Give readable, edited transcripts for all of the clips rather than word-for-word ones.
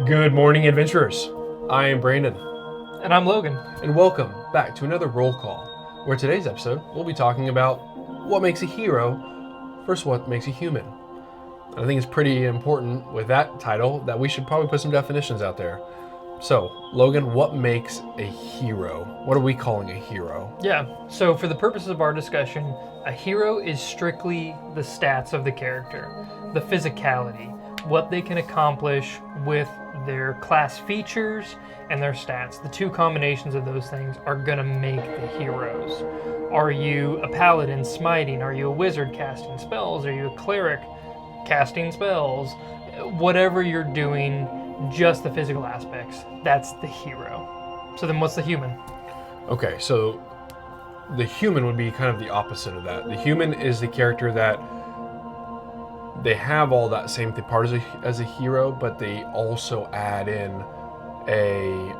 Good morning, adventurers. I am Brandon, And I'm Logan. and welcome back to another roll call, where today's episode we'll be talking about what makes a hero versus what makes a human. And I think it's pretty important with that title that we should probably put some definitions out there. So, Logan, what makes a hero? What are we calling a hero? Yeah, so for the purposes of our discussion, a hero is strictly the stats of the character, the physicality, what they can accomplish with their class features and their stats. The two combinations of those things are going to make the heroes. Are you a paladin smiting? Are you a wizard casting spells? Are you a cleric casting spells? Whatever you're doing, just the physical aspects, that's the hero. So then what's the human? Okay, so the human would be kind of the opposite of that. The human is the character that they have all that same part as a hero, but they also add in a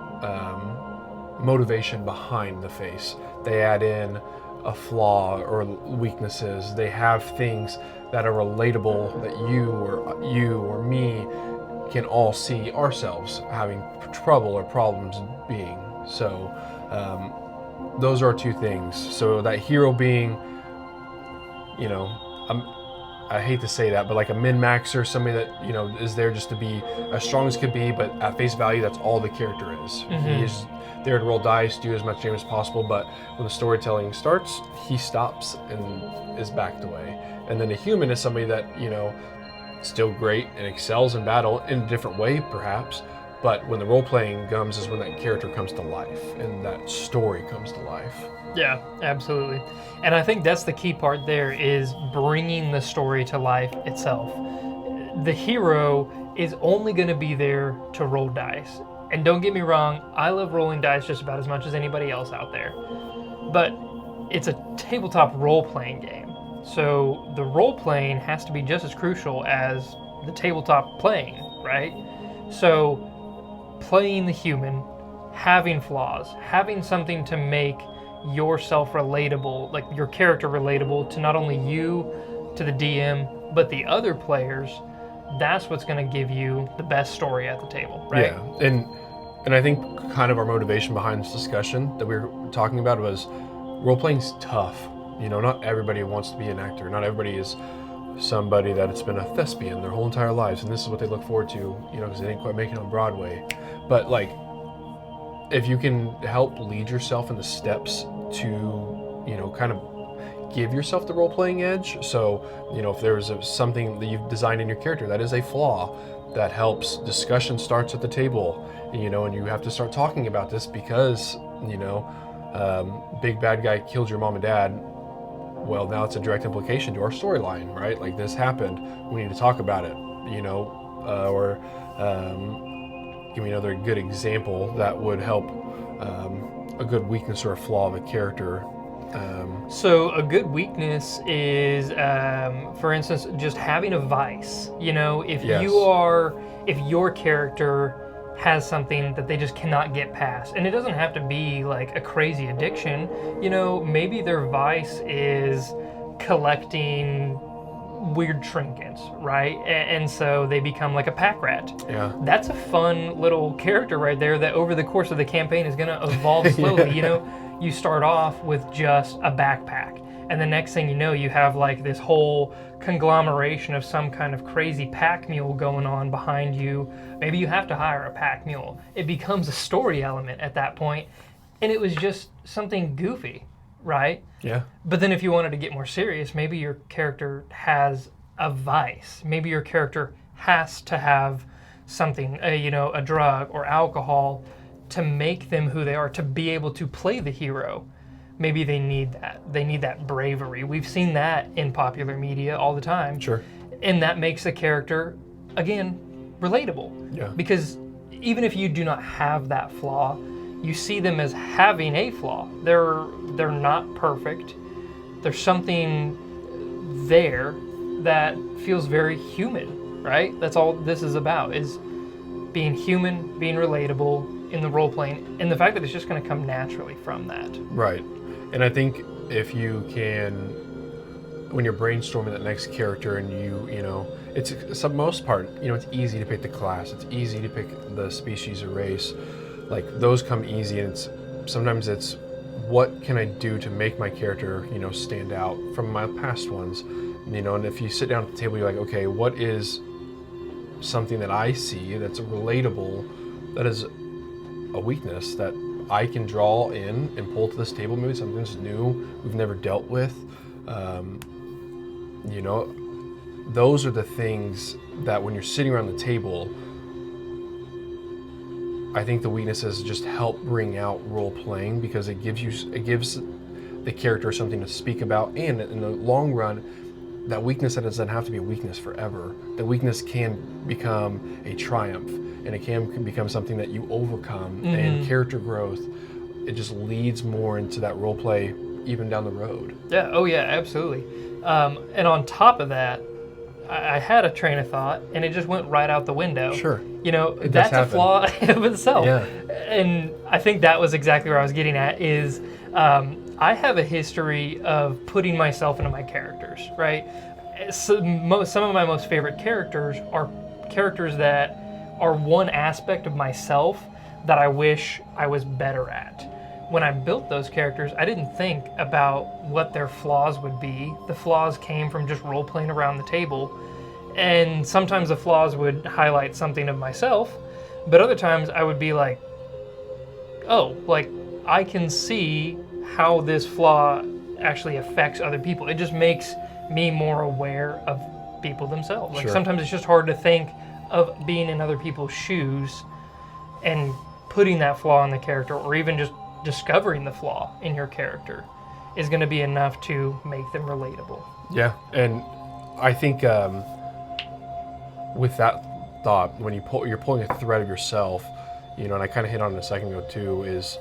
motivation behind the face. They add in a flaw or weaknesses. They have things that are relatable that you or me can all see ourselves having trouble or problems being. So those are two things. So that hero being, I hate to say that, but like a min-maxer, somebody that, is there just to be as strong as could be, but at face value, that's all the character is. Mm-hmm. He is there to roll dice, do as much damage as possible, but when the storytelling starts, he stops and is backed away. And then a human is somebody that, still great and excels in battle in a different way, perhaps, but when the role-playing comes is when that character comes to life and that story comes to life. Yeah, absolutely. And I think that's the key part there is bringing the story to life itself. The hero is only going to be there to roll dice. And don't get me wrong, I love rolling dice just about as much as anybody else out there. But it's a tabletop role-playing game. So the role-playing has to be just as crucial as the tabletop playing, right? So playing the human, having flaws, having something to make yourself relatable, like your character relatable to not only you, to the DM, but the other players, that's what's going to give you the best story at the table, right? Yeah, and I think kind of our motivation behind this discussion that we were talking about was role-playing's tough. Not everybody wants to be an actor. Not everybody is somebody that it's been a thespian their whole entire lives, and this is what they look forward to, because they didn't quite make it on Broadway. But like, if you can help lead yourself in the steps to, kind of give yourself the role-playing edge. So, if there's something that you've designed in your character that is a flaw, that helps discussion starts at the table, and you have to start talking about this because, big bad guy killed your mom and dad. Well, now it's a direct implication to our storyline, right? Like, this happened. We need to talk about it, or give me another good example that would help a good weakness or a flaw of a character. So a good weakness is, for instance, just having a vice. If Yes. if your character has something that they just cannot get past, and it doesn't have to be like a crazy addiction. Maybe their vice is collecting weird trinkets, right? And so they become like a pack rat. Yeah. That's a fun little character right there that over the course of the campaign is going to evolve slowly. Yeah. You start off with just a backpack, and the next thing you know, you have like this whole conglomeration of some kind of crazy pack mule going on behind you. Maybe you have to hire a pack mule. It becomes a story element at that point, and it was just something goofy, right? Yeah. But then if you wanted to get more serious, maybe your character has a vice. Maybe your character has to have something, a drug or alcohol to make them who they are, to be able to play the hero. Maybe they need that. They need that bravery. We've seen that in popular media all the time. Sure. And that makes the character, again, relatable. Yeah. Because even if you do not have that flaw, you see them as having a flaw. They're not perfect. There's something there that feels very human, right? That's all this is about, is being human, being relatable in the role playing, and the fact that it's just going to come naturally from that. Right. And I think if you can when you're brainstorming that next character and you know, it's for the most part, you know, it's easy to pick the class. It's easy to pick the species or race. Like those come easy, and sometimes it's what can I do to make my character, you know, stand out from my past ones, you know. And if you sit down at the table, you're like, okay, what is something that I see that's relatable, that is a weakness that I can draw in and pull to this table, maybe something's new we've never dealt with. You know, those are the things that when you're sitting around the table, I think the weaknesses just help bring out role playing, because it gives the character something to speak about, and in the long run, that weakness, that doesn't have to be a weakness forever. The weakness can become a triumph, and it can become something that you overcome, and character growth. It just leads more into that role play even down the road. Yeah. Oh yeah, absolutely. And on top of that, I had a train of thought and it just went right out the window. Sure. You know, that's a flaw of itself. Yeah. And I think that was exactly where I was getting at is I have a history of putting myself into my characters, right? So some of my most favorite characters are characters that are one aspect of myself that I wish I was better at. When I built those characters, I didn't think about what their flaws would be. The flaws came from just role-playing around the table. And sometimes the flaws would highlight something of myself, but other times I would be like, oh, like I can see how this flaw actually affects other people. It just makes me more aware of people themselves. Like sometimes it's just hard to think of being in other people's shoes and putting that flaw in the character, or even just discovering the flaw in your character is going to be enough to make them relatable. Yeah, and I think with that thought, when you're pulling a thread of yourself, you know, and I kind of hit on it a second ago too, is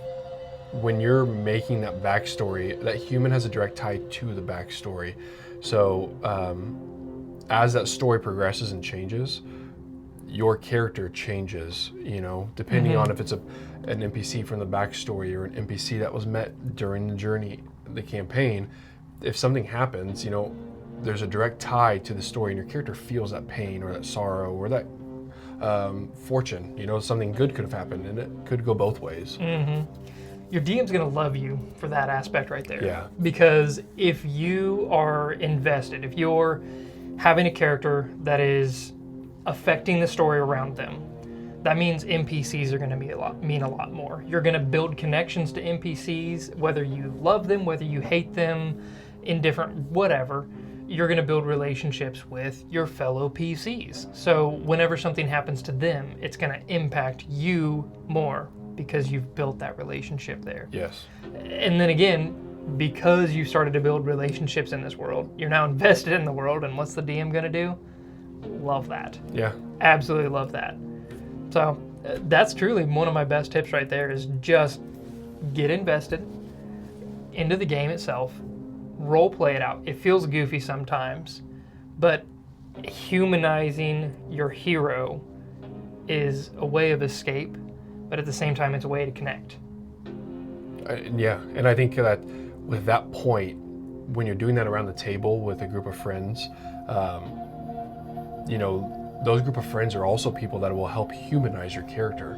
when you're making that backstory, that human has a direct tie to the backstory. So as that story progresses and changes, your character changes, you know, depending on if it's an NPC from the backstory or an NPC that was met during the journey, the campaign. If something happens, you know, there's a direct tie to the story, and your character feels that pain or that sorrow or that fortune. You know, something good could have happened, and it could go both ways. Your DM's going to love you for that aspect right there. Yeah. Because if you are invested, if you're having a character that is affecting the story around them, that means NPCs are going to mean a lot more. You're going to build connections to NPCs, whether you love them, whether you hate them, indifferent, whatever. You're going to build relationships with your fellow PCs. So whenever something happens to them, it's going to impact you more because you've built that relationship there. Yes. And then again, because you started to build relationships in this world, you're now invested in the world, and what's the DM going to do? Love that. Yeah. Absolutely love that. So that's truly one of my best tips right there, is just get invested into the game itself, role play it out. It feels goofy sometimes, but humanizing your hero is a way of escape, but at the same time it's a way to connect. Yeah, and I think that with that point, when you're doing that around the table with a group of friends, you know, those group of friends are also people that will help humanize your character.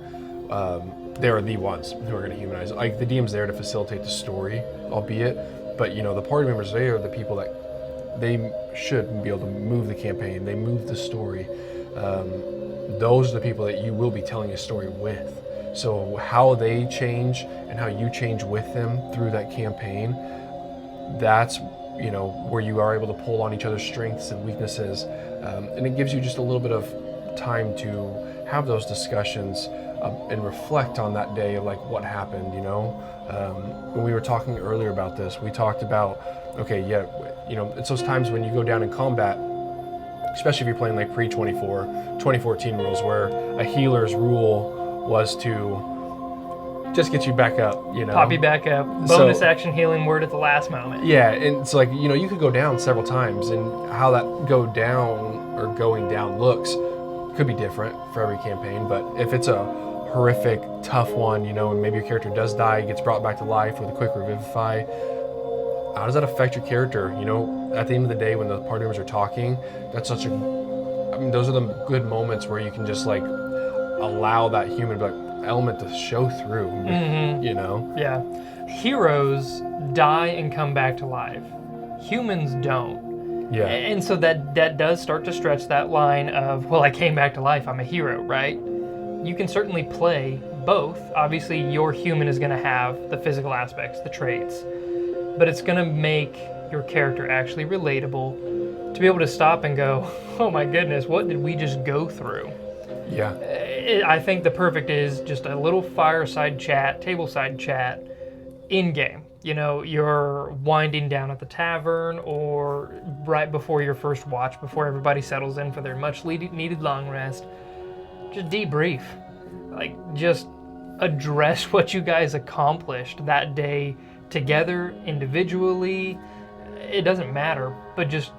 They are the ones who are going to humanize it. Like the DM's there to facilitate the story, albeit, but you know, the party members, they are the people that they should be able to move the campaign. They move the story. Those are the people that you will be telling a story with. So how they change and how you change with them through that campaign, that's, you know, where you are able to pull on each other's strengths and weaknesses. And it gives you just a little bit of time to have those discussions and reflect on that day of like what happened, you know. When we were talking earlier about this, we talked about, okay, yeah, you know, it's those times when you go down in combat, especially if you're playing like pre-2014 rules, where a healer's rule was to just get you back up, you know. Pop you back up. Bonus action healing word at the last moment. Yeah, and it's like, you know, you could go down several times, and how that going down looks could be different for every campaign. But if it's a horrific, tough one, you know, and maybe your character does die, gets brought back to life with a quick revivify, how does that affect your character? You know, at the end of the day, when the party members are talking, that's such a, I mean, those are the good moments where you can just like allow that human element to show through, you know? Yeah. Heroes die and come back to life. Humans don't. Yeah. And so that does start to stretch that line of, well, I came back to life, I'm a hero, right? You can certainly play both. Obviously, your human is going to have the physical aspects, the traits, but it's going to make your character actually relatable to be able to stop and go, oh my goodness, what did we just go through? Yeah. I think the perfect is just a little fireside chat, tableside chat, in-game. You know, you're winding down at the tavern or right before your first watch, before everybody settles in for their much needed long rest. Just debrief. Like, just address what you guys accomplished that day together, individually. It doesn't matter, but just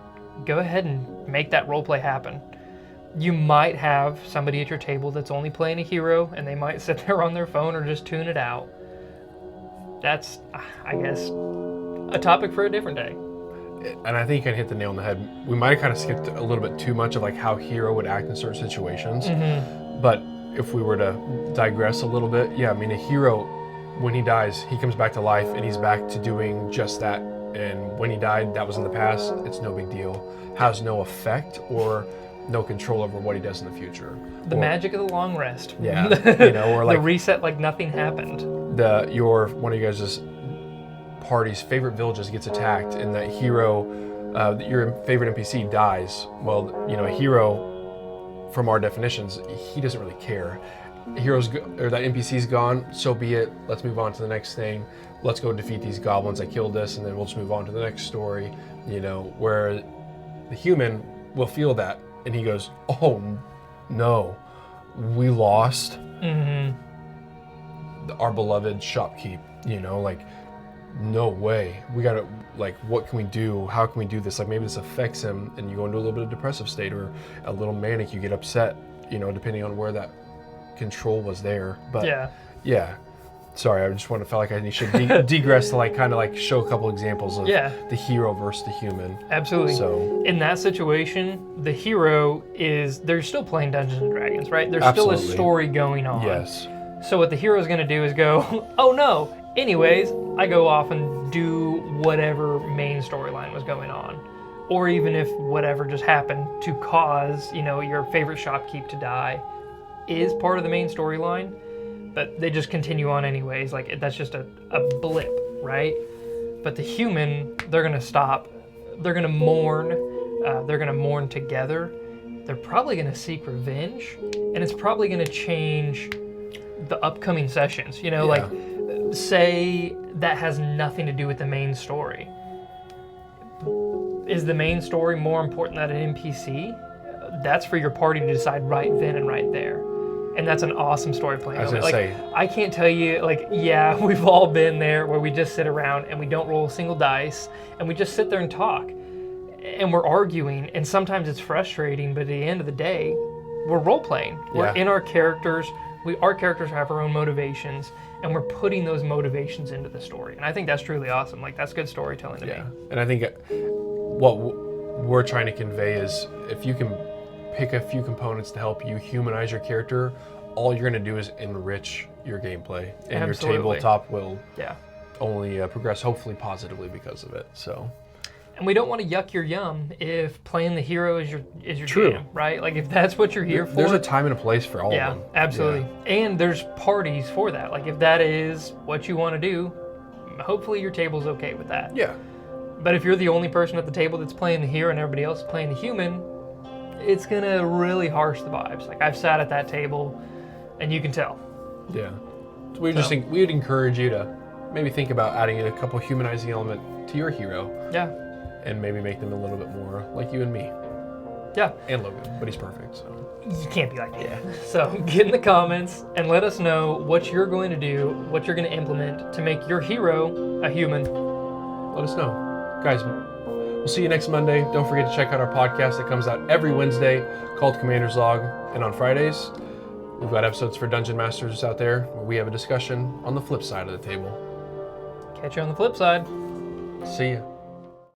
go ahead and make that roleplay happen. You might have somebody at your table that's only playing a hero, and they might sit there on their phone or just tune it out. That's, I guess, a topic for a different day. And I think you kind of hit the nail on the head. We might have kind of skipped a little bit too much of like how hero would act in certain situations. But if we were to digress a little bit, yeah, I mean, a hero, when he dies, he comes back to life and he's back to doing just that. And when he died, that was in the past. It's no big deal. Has no effect or no control over what he does in the future. The magic of the long rest. Yeah, you know, or like the reset, like nothing happened. One of you guys' party's favorite villages gets attacked, and that hero, your favorite NPC dies. Well, you know, a hero, from our definitions, he doesn't really care. That NPC's gone, so be it. Let's move on to the next thing. Let's go defeat these goblins that killed us, and then we'll just move on to the next story. You know, where the human will feel that, and he goes, "Oh no, we lost our beloved shopkeep." You know, like, no way. We gotta, like, what can we do? How can we do this? Like, maybe this affects him, and you go into a little bit of depressive state or a little manic. You get upset, you know, depending on where that control was there. But yeah. Sorry, I just felt like I should digress to like kind of like show a couple examples of the hero versus the human. Absolutely. So in that situation, the hero they're still playing Dungeons and Dragons, right? There's still a story going on. Yes. So what the hero is going to do is go, oh no, anyways, I go off and do whatever main storyline was going on. Or even if whatever just happened to cause, you know, your favorite shopkeep to die is part of the main storyline, but they just continue on anyways. Like, that's just a blip, right? But the human, they're going to stop. They're going to mourn. They're going to mourn together. They're probably going to seek revenge, and it's probably going to change the upcoming sessions. You know, like, say that has nothing to do with the main story. Is the main story more important than an NPC? That's for your party to decide right then and right there. And that's an awesome story playing. I can't tell you, like, yeah, we've all been there where we just sit around and we don't roll a single dice and we just sit there and talk and we're arguing, and sometimes it's frustrating, but at the end of the day, we're role playing. We're in our characters. Our characters have our own motivations, and we're putting those motivations into the story. And I think that's truly awesome. Like, that's good storytelling to me. And I think what we're trying to convey is, if you can pick a few components to help you humanize your character, all you're going to do is enrich your gameplay, and your tabletop will only progress, hopefully positively, because of it. So, and we don't want to yuck your yum if playing the hero is your jam, right? Like, if that's what you're here for. There's a time and a place for all of them. Absolutely. And there's parties for that. Like, if that is what you want to do, hopefully your table's okay with that. Yeah. But if you're the only person at the table that's playing the hero and everybody else is playing the human, it's gonna really harsh the vibes. Like, I've sat at that table, and you can tell. Yeah. So we would encourage you to maybe think about adding in a couple humanizing element to your hero. Yeah. And maybe make them a little bit more like you and me. Yeah. And Logan, but he's perfect, so. You can't be like that. Yeah. So get in the comments and let us know what you're going to do, what you're going to implement to make your hero a human. Let us know. Guys, we'll see you next Monday. Don't forget to check out our podcast that comes out every Wednesday called Commander's Log. And on Fridays, we've got episodes for Dungeon Masters out there where we have a discussion on the flip side of the table. Catch you on the flip side. See ya.